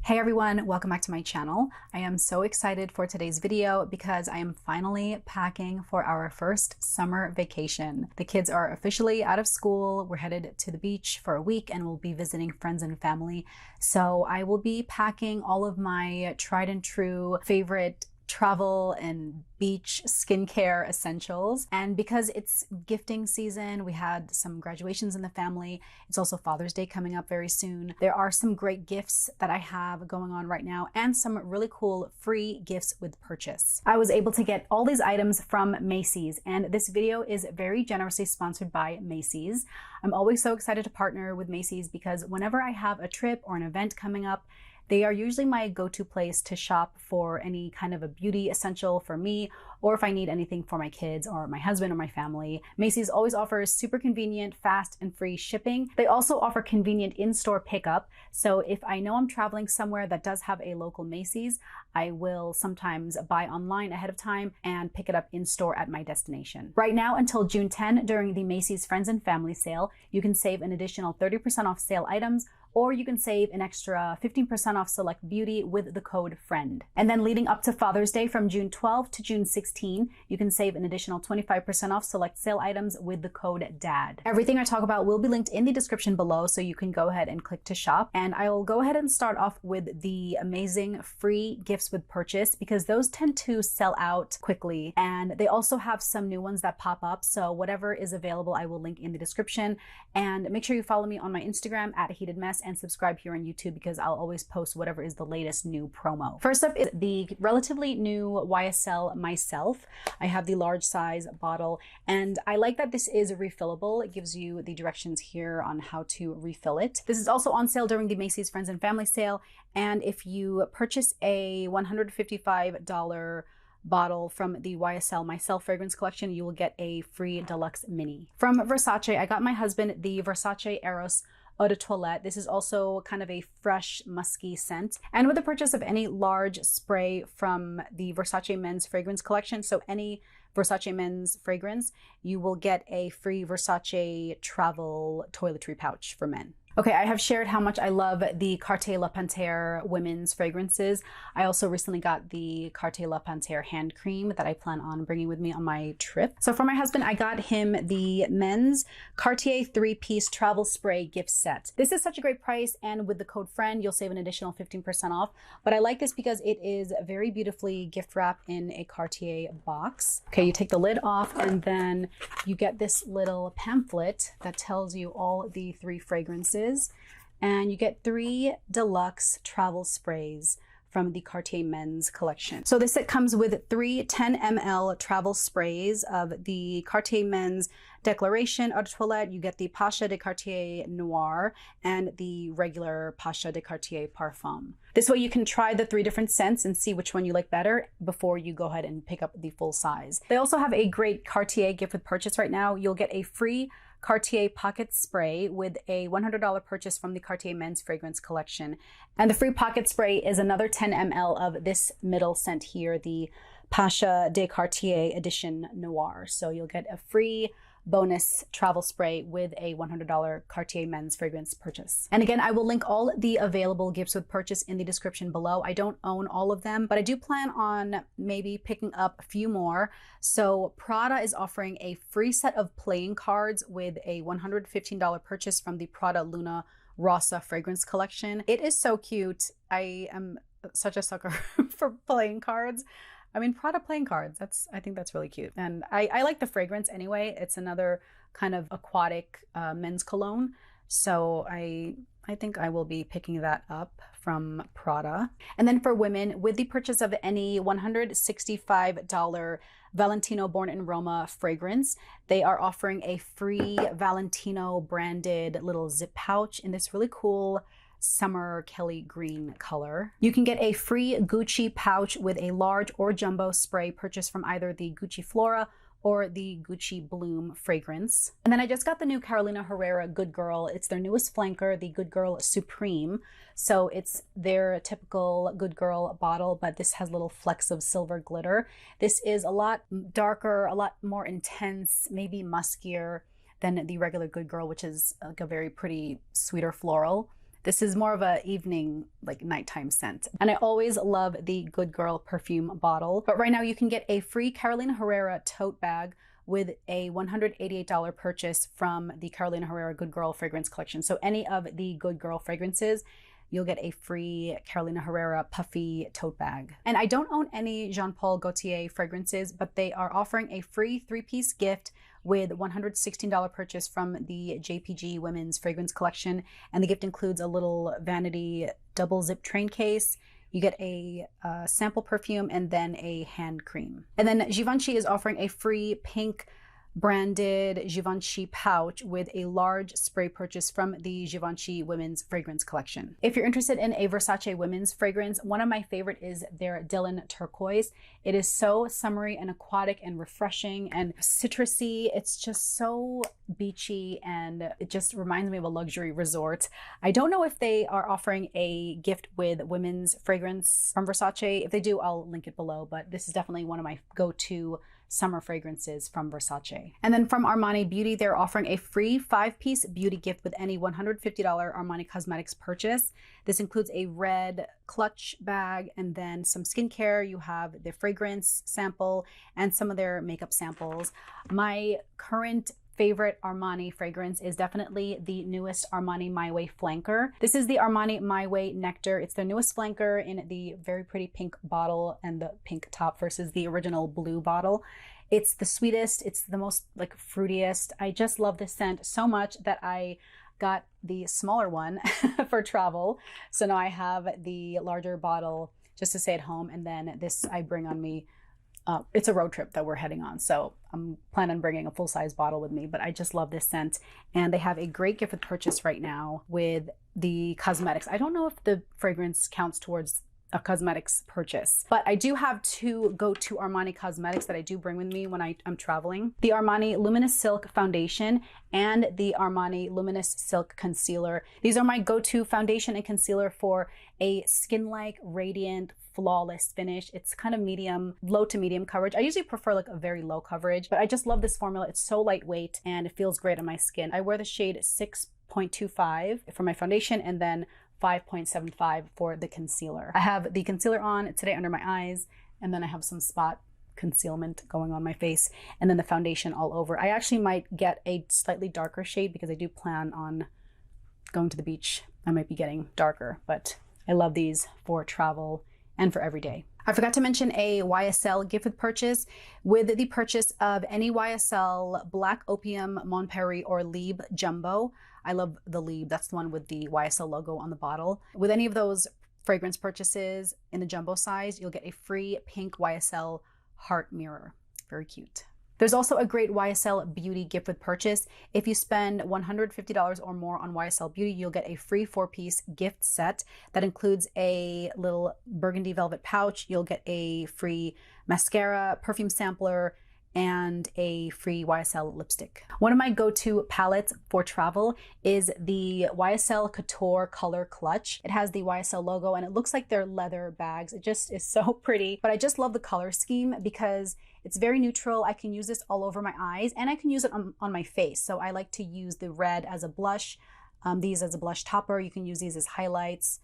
Hey everyone, welcome back to my channel. I am so excited for today's video because I am finally packing for our first summer vacation. The kids are officially out of school. We're headed to the beach for a week and we'll be visiting friends and family. So I will be packing all of my tried and true favorite travel and beach skincare essentials. And because it's gifting season, we had some graduations in the family. It's also Father's Day coming up very soon. There are some great gifts that I have going on right now and some really cool free gifts with purchase. I was able to get all these items from Macy's, and this video is very generously sponsored by Macy's. I'm always so excited to partner with Macy's because whenever I have a trip or an event coming up, they are usually my go-to place to shop for any kind of a beauty essential for me, or if I need anything for my kids or my husband or my family. Macy's always offers super convenient, fast, and free shipping. They also offer convenient in-store pickup. So if I know I'm traveling somewhere that does have a local Macy's, I will sometimes buy online ahead of time and pick it up in-store at my destination. Right now until June 10, during the Macy's Friends and Family Sale, you can save an additional 30% off sale items, or you can save an extra 15% off select beauty with the code FRIEND. And then leading up to Father's Day from June 12 to June 16, you can save an additional 25% off select sale items with the code DAD. Everything I talk about will be linked in the description below, so you can go ahead and click to shop. And I will go ahead and start off with the amazing free gifts with purchase because those tend to sell out quickly. And they also have some new ones that pop up. So whatever is available, I will link in the description. And make sure you follow me on my Instagram at Heated Mess and subscribe here on YouTube because I'll always post whatever is the latest new promo. First up is the relatively new YSL Myself. I have the large size bottle and I like that this is refillable. It gives you the directions here on how to refill it. This is also on sale during the Macy's Friends and Family Sale, and if you purchase a $155 bottle from the YSL Myself fragrance collection, you will get a free deluxe mini. From Versace, I got my husband the Versace Eros Eau de Toilette. This is also kind of a fresh, musky scent. And with the purchase of any large spray from the Versace Men's fragrance collection, so any Versace Men's fragrance, you will get a free Versace travel toiletry pouch for men. Okay, I have shared how much I love the Cartier La Panthère women's fragrances. I also recently got the Cartier La Panthère hand cream that I plan on bringing with me on my trip. So for my husband, I got him the men's Cartier 3-piece travel spray gift set. This is such a great price, and with the code FRIEND, you'll save an additional 15% off. But I like this because it is very beautifully gift wrapped in a Cartier box. Okay, you take the lid off and then you get this little pamphlet that tells you all the 3 fragrances. And you get 3 deluxe travel sprays from the Cartier Men's collection. So this set comes with 3 10 ml travel sprays of the Cartier Men's Declaration Eau de Toilette. You get the Pacha de Cartier Noir and the regular Pacha de Cartier Parfum. This way you can try the 3 different scents and see which one you like better before you go ahead and pick up the full size. They also have a great Cartier gift with purchase right now. You'll get a free Cartier pocket spray with a $100 purchase from the Cartier Men's fragrance collection. And the free pocket spray is another 10 ml of this middle scent here, the Pacha de Cartier Edition Noir. So you'll get a free bonus travel spray with a $100 Cartier Men's fragrance purchase. And again, I will link all the available gifts with purchase in the description below. I don't own all of them, but I do plan on maybe picking up a few more. So Prada is offering a free set of playing cards with a $115 purchase from the Prada Luna Rossa fragrance collection. It is so cute. I am such a sucker for playing cards. I mean, Prada playing cards, I think that's really cute. And I like the fragrance anyway. It's another kind of aquatic men's cologne. So I think I will be picking that up from Prada. And then for women, with the purchase of any $165 Valentino Born in Roma fragrance, they are offering a free Valentino branded little zip pouch in this really cool summer Kelly green color. You can get a free Gucci pouch with a large or jumbo spray purchased from either the Gucci Flora or the Gucci Bloom fragrance. And then I just got the new Carolina Herrera Good Girl. It's their newest flanker, the Good Girl Supreme. So it's their typical Good Girl bottle, but this has little flecks of silver glitter. This is a lot darker, a lot more intense, maybe muskier than the regular Good Girl, which is like a very pretty, sweeter floral. This is more of a evening, like nighttime scent. And I always love the Good Girl perfume bottle. But right now you can get a free Carolina Herrera tote bag with a $188 purchase from the Carolina Herrera Good Girl fragrance collection. So any of the Good Girl fragrances, you'll get a free Carolina Herrera puffy tote bag. And I don't own any Jean Paul Gaultier fragrances, but they are offering a free 3-piece gift with $116 purchase from the JPG Women's Fragrance Collection. And the gift includes a little vanity double zip train case. You get a sample perfume and then a hand cream. And then Givenchy is offering a free pink branded Givenchy pouch with a large spray purchase from the Givenchy Women's Fragrance Collection. If you're interested in a Versace women's fragrance, one of my favorite is their Dylan Turquoise. It is so summery and aquatic and refreshing and citrusy. It's just so beachy and it just reminds me of a luxury resort. I don't know if they are offering a gift with women's fragrance from Versace. If they do, I'll link it below, but this is definitely one of my go-to summer fragrances from Versace. And then from Armani Beauty, they're offering a free 5-piece beauty gift with any $150 Armani Cosmetics purchase. This includes a red clutch bag and then some skincare. You have the fragrance sample and some of their makeup samples. My current favorite Armani fragrance is definitely the newest Armani My Way Flanker. This is the Armani My Way Nectar. It's their newest flanker in the very pretty pink bottle and the pink top versus the original blue bottle. It's the sweetest, it's the most like fruitiest. I just love this scent so much that I got the smaller one for travel. So now I have the larger bottle just to stay at home, and then this I bring on me. It's a road trip that we're heading on, so I'm planning on bringing a full-size bottle with me, but I just love this scent. And they have a great gift with purchase right now with the cosmetics. I don't know if the fragrance counts towards a cosmetics purchase, but I do have 2 go-to Armani cosmetics that I do bring with me when I'm traveling. The Armani Luminous Silk Foundation and the Armani Luminous Silk Concealer. These are my go-to foundation and concealer for a skin-like, radiant, flawless finish. It's kind of medium, low to medium coverage. I usually prefer like a very low coverage, but I just love this formula. It's so lightweight and it feels great on my skin. I wear the shade 6.25 for my foundation and then 5.75 for the concealer. I have the concealer on today under my eyes, and then I have some spot concealment going on my face, and then the foundation all over. I actually might get a slightly darker shade because I do plan on going to the beach. I might be getting darker, but I love these for travel and for every day. I forgot to mention a YSL gift with purchase. With the purchase of any YSL Black Opium, Montpellier, or Liebe Jumbo. I love the Liebe, that's the one with the YSL logo on the bottle. With any of those fragrance purchases in the jumbo size, you'll get a free pink YSL heart mirror. Very cute. There's also a great YSL Beauty gift with purchase. If you spend $150 or more on YSL Beauty, you'll get a free 4-piece gift set that includes a little burgundy velvet pouch. You'll get a free mascara, perfume sampler, and a free YSL lipstick. One of my go-to palettes for travel is the YSL Couture Color Clutch. It has the YSL logo and it looks like they're leather bags. It just is so pretty, but I just love the color scheme because it's very neutral. I can use this all over my eyes and I can use it on my face. So I like to use the red as a blush, these as a blush topper. You can use these as highlights,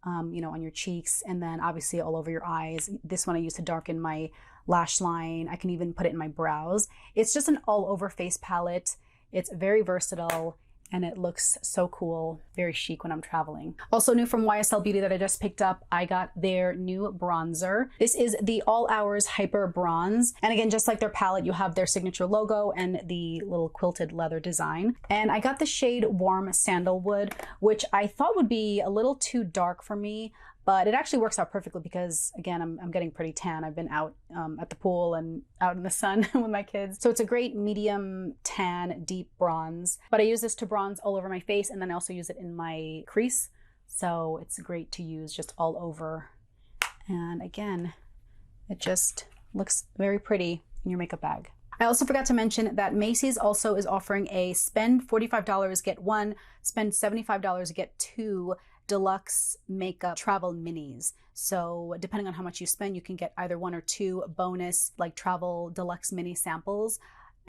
you know, on your cheeks, and then obviously all over your eyes. This one I use to darken my lash line. I can even put it in my brows. It's just an all over face palette. It's very versatile and it looks so cool, very chic when I'm traveling. Also new from YSL Beauty that I just picked up, I got their new bronzer. This is the All Hours Hyper Bronze. And again, just like their palette, you have their signature logo and the little quilted leather design. And I got the shade Warm Sandalwood, which I thought would be a little too dark for me, but it actually works out perfectly because, again, I'm getting pretty tan. I've been out at the pool and out in the sun with my kids. So it's a great medium tan, deep bronze. But I use this to bronze all over my face, and then I also use it in my crease. So it's great to use just all over. And again, it just looks very pretty in your makeup bag. I also forgot to mention that Macy's also is offering a spend $45, get one, spend $75, get two deluxe makeup travel minis. So depending on how much you spend, you can get either 1 or 2 bonus like travel deluxe mini samples.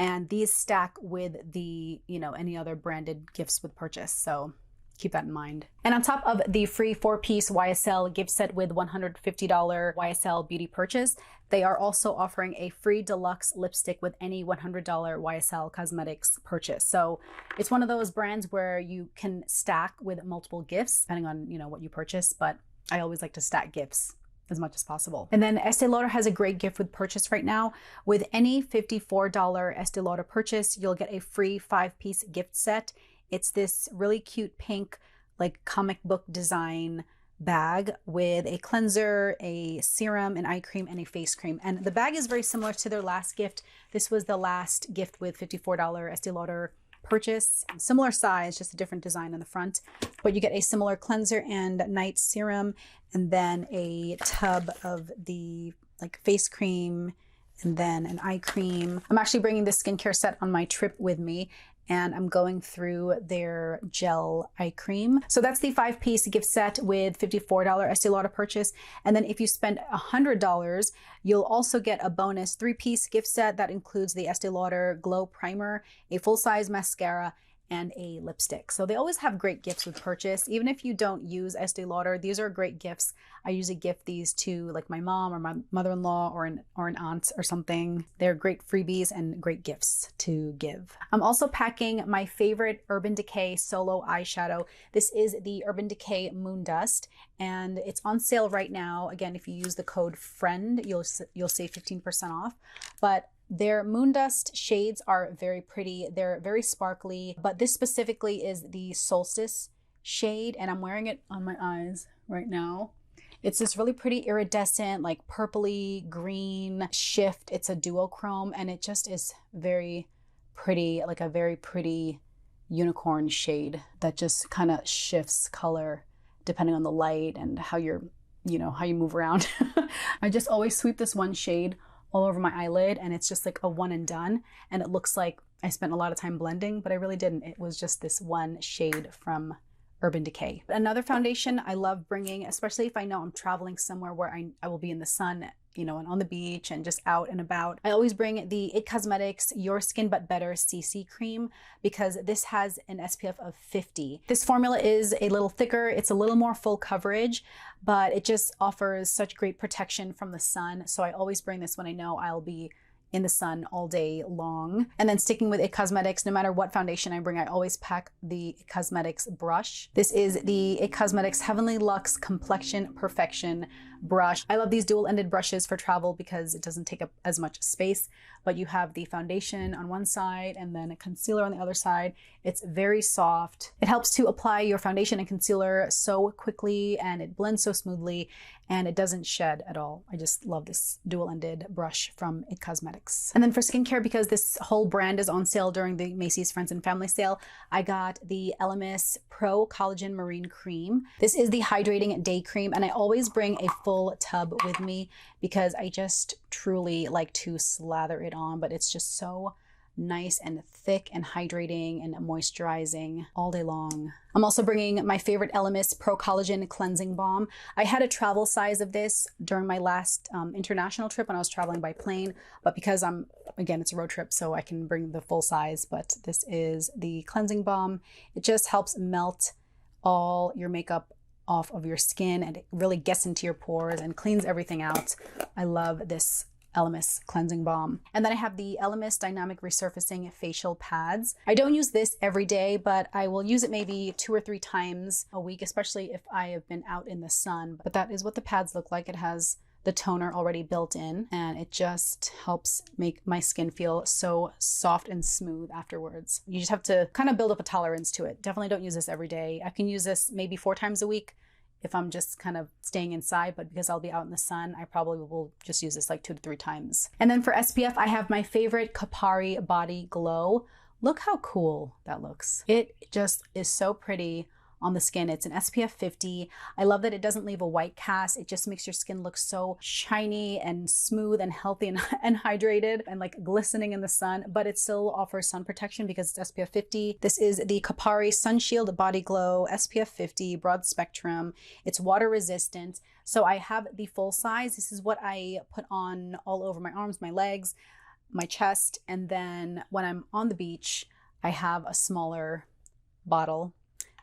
And these stack with the, you know, any other branded gifts with purchase. So keep that in mind. And on top of the free 4-piece YSL gift set with $150 YSL beauty purchase, they are also offering a free deluxe lipstick with any $100 YSL cosmetics purchase. So it's one of those brands where you can stack with multiple gifts depending on, what you purchase, but I always like to stack gifts as much as possible. And then Estee Lauder has a great gift with purchase right now. With any $54 Estee Lauder purchase, you'll get a free 5-piece gift set. It's this really cute pink, like comic book design bag with a cleanser, a serum, an eye cream, and a face cream. And the bag is very similar to their last gift. This was the last gift with $54 Estee Lauder purchase. Similar size, just a different design on the front. But you get a similar cleanser and night serum, and then a tub of the face cream, and then an eye cream. I'm actually bringing this skincare set on my trip with me, and I'm going through their gel eye cream. So that's the 5-piece gift set with $54 Estee Lauder purchase. And then if you spend $100, you'll also get a bonus 3-piece gift set that includes the Estee Lauder Glow Primer, a full-size mascara, and a lipstick. So they always have great gifts with purchase. Even if you don't use Estee Lauder, these are great gifts. I usually gift these to my mom or my mother-in-law or an aunt or something. They're great freebies and great gifts to give. I'm also packing my favorite Urban Decay Solo eyeshadow. This is the Urban Decay Moon Dust, and it's on sale right now. Again, if you use the code FRIEND, you'll save 15% off. But their Moon Dust shades are very pretty. They're very sparkly, but this specifically is the Solstice shade, and I'm wearing it on my eyes right now. It's this really pretty iridescent, purpley green shift. It's a duochrome, and it just is very pretty, like a very pretty unicorn shade that just kind of shifts color depending on the light and how you move around. I just always sweep this one shade all over my eyelid, and it's just like a one and done, and it looks like I spent a lot of time blending, but I really didn't. It was just this one shade from Urban Decay. Another foundation I love bringing, especially if I know I'm traveling somewhere where I will be in the sun, and on the beach and just out and about. I always bring the IT Cosmetics Your Skin But Better CC Cream, because this has an SPF of 50. This formula is a little thicker, it's a little more full coverage, but it just offers such great protection from the sun. So I always bring this when I know I'll be in the sun all day long. And then sticking with IT Cosmetics, no matter what foundation I bring, I always pack the IT Cosmetics brush. This is the IT Cosmetics Heavenly Luxe Complexion Perfection brush. I love these dual-ended brushes for travel because it doesn't take up as much space, but you have the foundation on one side and then a concealer on the other side. It's very soft. It helps to apply your foundation and concealer so quickly, and it blends so smoothly, and it doesn't shed at all. I just love this dual-ended brush from IT Cosmetics. And then for skincare, because this whole brand is on sale during the Macy's Friends and Family sale, I got the Elemis Pro Collagen Marine Cream. This is the hydrating day cream, and I always bring a full tub with me because I just truly like to slather it on, but it's just so nice and thick and hydrating and moisturizing all day long. I'm also bringing my favorite Elemis Pro Collagen Cleansing Balm. I had a travel size of this during my last international trip when I was traveling by plane, but because again, it's a road trip, so I can bring the full size, but this is the cleansing balm. It just helps melt all your makeup off of your skin, and it really gets into your pores and cleans everything out. I love this Elemis cleansing balm. And then I have the Elemis Dynamic Resurfacing Facial Pads. I don't use this every day, but I will use it maybe 2 or 3 times a week, especially if I have been out in the sun. But that is what the pads look like. It has the toner already built in, and it just helps make my skin feel so soft and smooth afterwards. You just have to kind of build up a tolerance to it. Definitely don't use this every day. I can use this maybe 4 times a week if I'm just kind of staying inside, but because I'll be out in the sun, I probably will just use this like 2 to 3 times. And then for SPF, I have my favorite Kapari Body Glow. Look how cool that looks. It just is so pretty on the skin. It's an SPF 50. I love that it doesn't leave a white cast. It just makes your skin look so shiny and smooth and healthy and hydrated and like glistening in the sun, but it still offers sun protection because it's SPF 50. This is the Kapari Sun Shield Body Glow SPF 50 broad spectrum. It's water resistant. So I have the full size. This is what I put on all over my arms, my legs, my chest. And then when I'm on the beach, I have a smaller bottle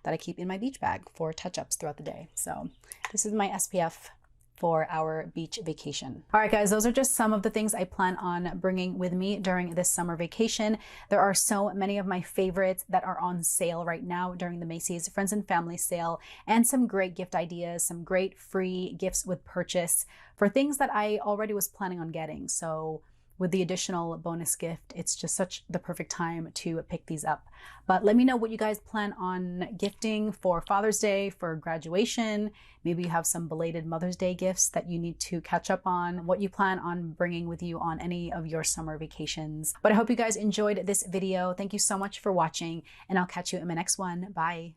that I keep in my beach bag for touch-ups throughout the day. So this is my SPF for our beach vacation. All right, guys, those are just some of the things I plan on bringing with me during this summer vacation. There are so many of my favorites that are on sale right now during the Macy's Friends and Family sale, and some great gift ideas, some great free gifts with purchase for things that I already was planning on getting. So with the additional bonus gift, it's just such the perfect time to pick these up. But let me know what you guys plan on gifting for Father's Day, for graduation. Maybe you have some belated Mother's Day gifts that you need to catch up on, what you plan on bringing with you on any of your summer vacations. But I hope you guys enjoyed this video. Thank you so much for watching, and I'll catch you in my next one. Bye.